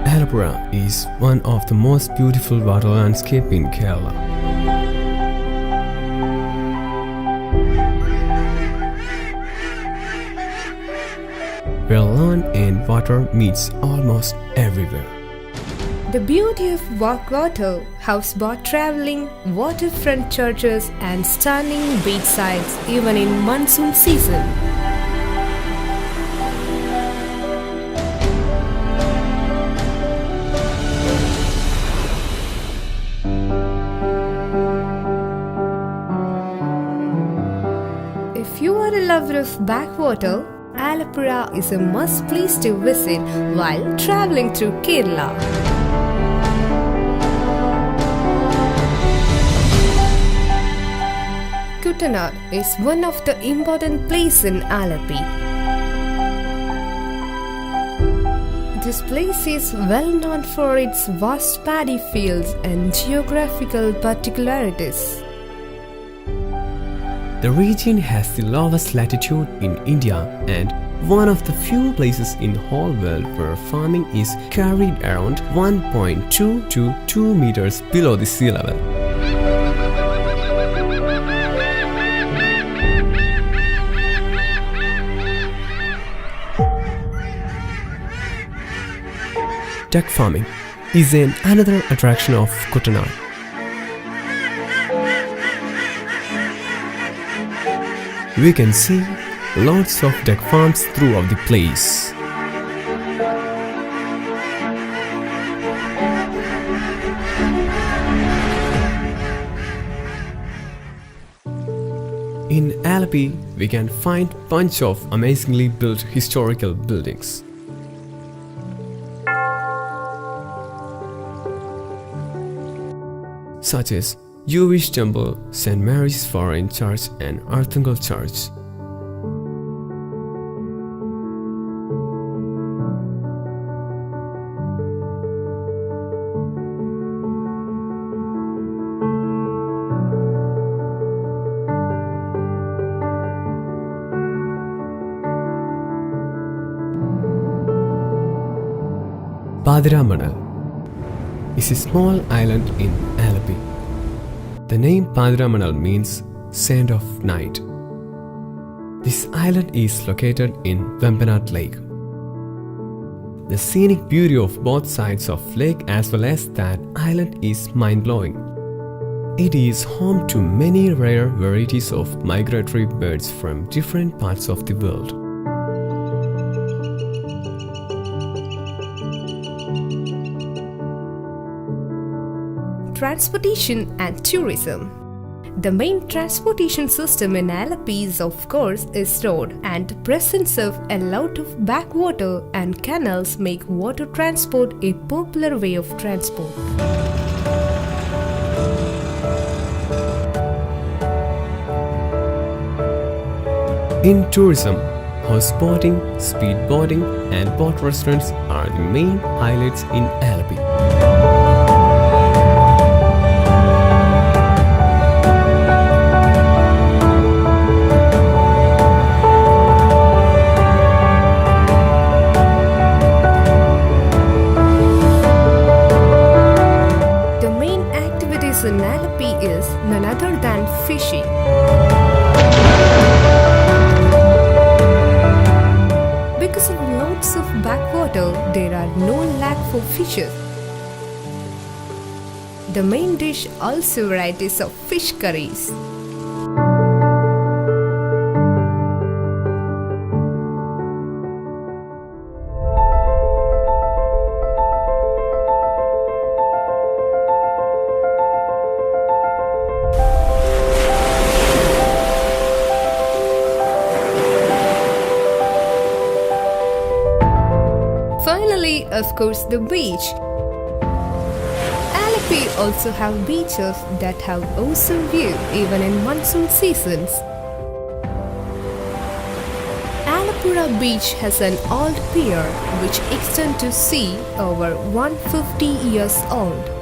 Alappuzha is one of the most beautiful water landscape in Kerala. Where land and water meets almost everywhere. The beauty of backwater, houseboat traveling, waterfront churches and stunning beachsides even in monsoon season. If you are a lover of backwater, Alappuzha is a must place to visit while traveling through Kerala. Kutanad is one of the important places in Aleppey. This place is well known for its vast paddy fields and geographical particularities. The region has the lowest latitude in India and one of the few places in the whole world where farming is carried around 1.2 to 2 meters below the sea level. Duck farming is another attraction of Kutanad. We can see lots of duck farms throughout the place. In Aleppey, we can find a bunch of amazingly built historical buildings. Such as Jewish Temple, St. Mary's Foreign Church and Arthangel Church. Padiramanal is a small island in Aleppey. The name Padiramanal means sand of night. This island is located in Vembanad Lake. The scenic beauty of both sides of lake as well as that island is mind-blowing. It is home to many rare varieties of migratory birds from different parts of the world. Transportation and tourism. The main transportation system in Aleppey is of course is road, and the presence of a lot of backwater and canals make water transport a popular way of transport. In tourism, houseboating, speedboating and boat restaurants are the main highlights in Aleppey. In Aleppey is none other than fishing. Because of lots of backwater, there are no lack for fishes. The main dish also varieties of fish curries. Finally, of course, the beach. Aleppey also have beaches that have awesome view even in monsoon seasons. Alappuzha beach has an old pier which extends to sea over 150 years old.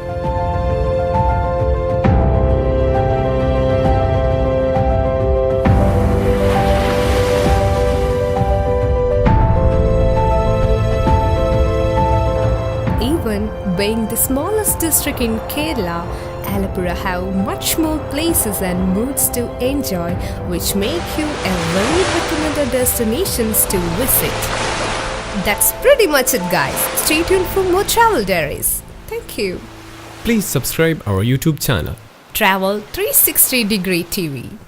the smallest district in Kerala, Alappuzha have much more places and moods to enjoy, which make you a very recommended destinations to visit. That's pretty much it, guys. Stay tuned for more travel diaries. Thank you. Please subscribe our YouTube channel. Travel 360 Degree TV.